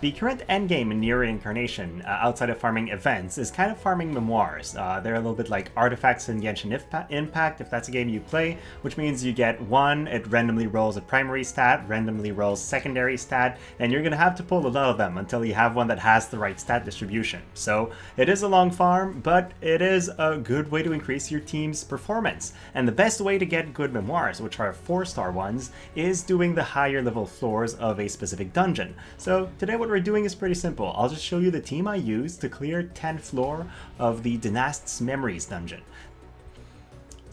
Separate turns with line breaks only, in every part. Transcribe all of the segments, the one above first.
The current endgame in Nier Reincarnation, outside of farming events, is kind of farming memoirs. They're a little bit like artifacts in Genshin Impact, if that's a game you play, which means you get one, it randomly rolls a primary stat, randomly rolls secondary stat, and you're gonna have to pull a lot of them until you have one that has the right stat distribution. So it is a long farm, but it is a good way to increase your team's performance. And the best way to get good memoirs, which are 4-star ones, is doing the higher level floors of a specific dungeon. So today what we're doing is pretty simple. I'll just show you the team I used to clear 10th floor of the Dynast's Memories dungeon.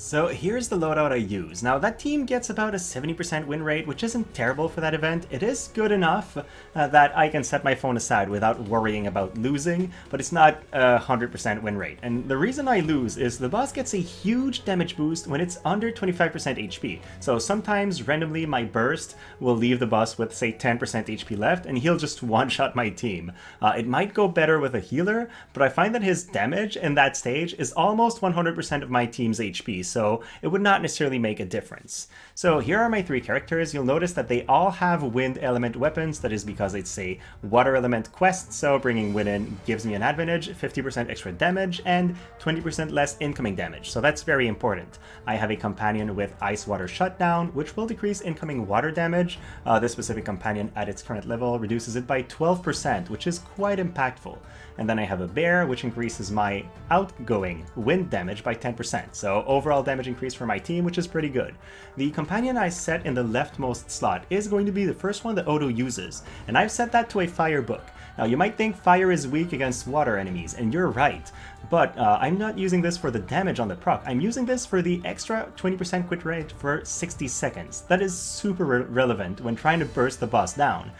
So here's the loadout I use. Now that team gets about a 70% win rate, which isn't terrible for that event. It is good enough that I can set my phone aside without worrying about losing, but it's not a 100% win rate. And the reason I lose is the boss gets a huge damage boost when it's under 25% HP. So sometimes randomly my burst will leave the boss with say 10% HP left and he'll just one-shot my team. It might go better with a healer, but I find that his damage in that stage is almost 100% of my team's HP. So it would not necessarily make a difference. So here are my 3 characters. You'll notice that they all have wind element weapons. That is because it's a water element quest, so bringing wind in gives me an advantage, 50% extra damage, and 20% less incoming damage. So that's very important. I have a companion with ice water shutdown, which will decrease incoming water damage. This specific companion at its current level reduces it by 12%, which is quite impactful. And then I have a bear, which increases my outgoing wind damage by 10%. So overall damage increase for my team, which is pretty good. The companion I set in the leftmost slot is going to be the first one that Odo uses, and I've set that to a fire book. Now you might think fire is weak against water enemies, and you're right, but I'm not using this for the damage on the proc. I'm using this for the extra 20% crit rate for 60 seconds. That is super relevant when trying to burst the boss down,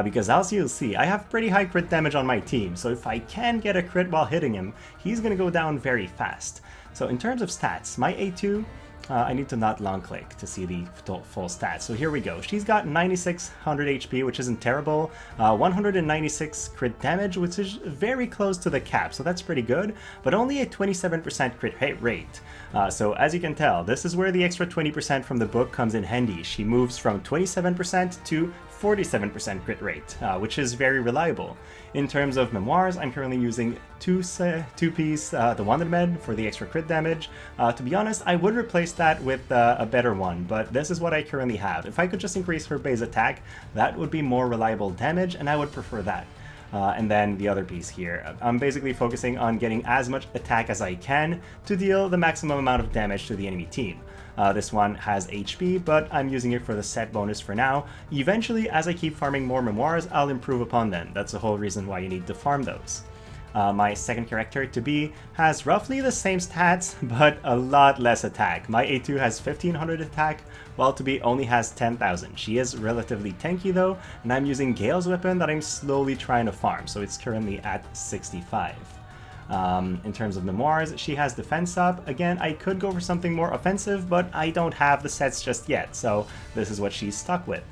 because as you'll see, I have pretty high crit damage on my team, so if I can get a crit while hitting him, he's gonna go down very fast. So in terms of stats, my A2, I need to not long click to see the full stats. So here we go. She's got 9600 HP, which isn't terrible. 196 crit damage, which is very close to the cap, so that's pretty good, but only a 27% crit rate. So as you can tell, this is where the extra 20% from the book comes in handy. She moves from 27% to 47% crit rate, which is very reliable. In terms of memoirs, I'm currently using two-piece the Wanted Med for the extra crit damage. To be honest, I would replace that with a better one, but this is what I currently have. If I could just increase her base attack, that would be more reliable damage, and I would prefer that. And then the other piece here. I'm basically focusing on getting as much attack as I can to deal the maximum amount of damage to the enemy team. This one has HP, but I'm using it for the set bonus for now. Eventually, as I keep farming more memoirs, I'll improve upon them. That's the whole reason why you need to farm those. My second character, To Be, has roughly the same stats, but a lot less attack. My A2 has 1500 attack, while To Be only has 10,000. She is relatively tanky though, and I'm using Gale's weapon that I'm slowly trying to farm, so it's currently at 65. In terms of memoirs, she has defense up. Again, I could go for something more offensive, but I don't have the sets just yet, so this is what she's stuck with.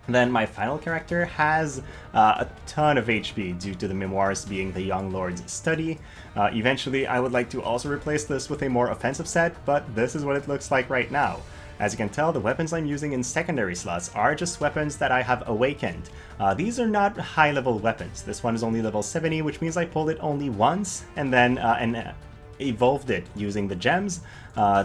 Then my final character has a ton of HP due to the memoirs being the Young Lord's study. Eventually, I would like to also replace this with a more offensive set, but this is what it looks like right now. As you can tell, the weapons I'm using in secondary slots are just weapons that I have awakened. These are not high-level weapons. This one is only level 70, which means I pulled it only once, and then evolved it using the gems.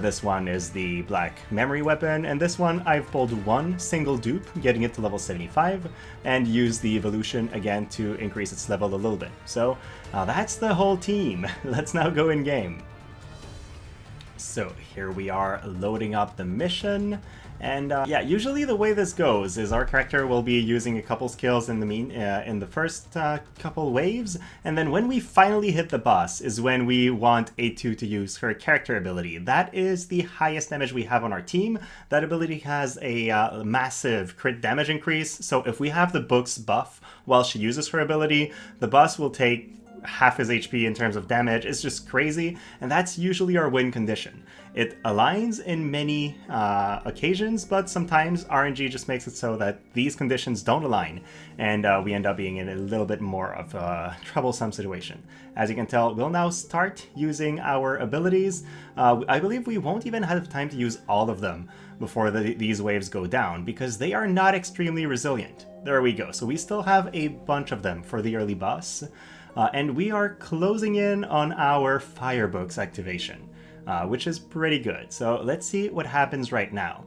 This one is the black memory weapon, and this one I've pulled one single dupe, getting it to level 75, and used the evolution again to increase its level a little bit. So that's the whole team. Let's now go in game. So here we are loading up the mission, and yeah, usually the way this goes is our character will be using a couple skills in the first couple waves, and then when we finally hit the boss is when we want A2 to use her character ability. That is the highest damage we have on our team. That ability has a massive crit damage increase, so if we have the book's buff while she uses her ability, the boss will take half his HP in terms of damage. It's just crazy, and that's usually our win condition. It aligns in many occasions, but sometimes RNG just makes it so that these conditions don't align, and we end up being in a little bit more of a troublesome situation. As you can tell, we'll now start using our abilities. I believe we won't even have time to use all of them before these waves go down, because they are not extremely resilient. There we go. So we still have a bunch of them for the early boss, and we are closing in on our Firebooks activation, which is pretty good. So let's see what happens right now.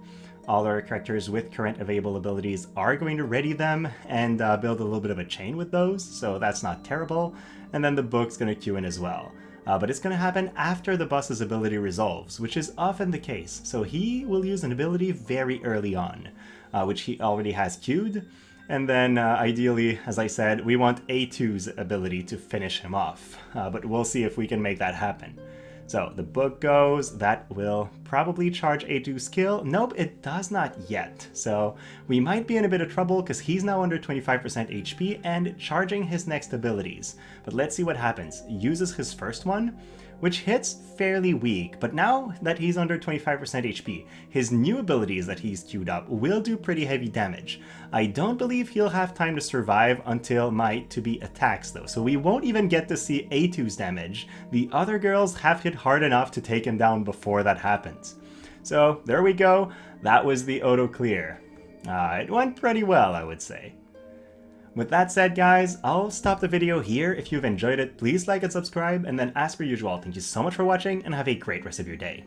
All our characters with current available abilities are going to ready them and build a little bit of a chain with those, so that's not terrible. And then the book's going to queue in as well. But it's going to happen after the boss's ability resolves, which is often the case. So he will use an ability very early on, which he already has queued. And then ideally, as I said, we want A2's ability to finish him off. But we'll see if we can make that happen. So the book goes, that will probably charge A2's skill. Nope, it does not yet. So we might be in a bit of trouble because he's now under 25% HP and charging his next abilities. But let's see what happens. Uses his first one, which hits fairly weak, but now that he's under 25% HP, his new abilities that he's queued up will do pretty heavy damage. I don't believe he'll have time to survive until my to-be attacks though, so we won't even get to see A2's damage. The other girls have hit hard enough to take him down before that happens. So there we go, that was the auto clear. It went pretty well, I would say. With that said, guys, I'll stop the video here. If you've enjoyed it, please like and subscribe, and then as per usual, thank you so much for watching and have a great rest of your day.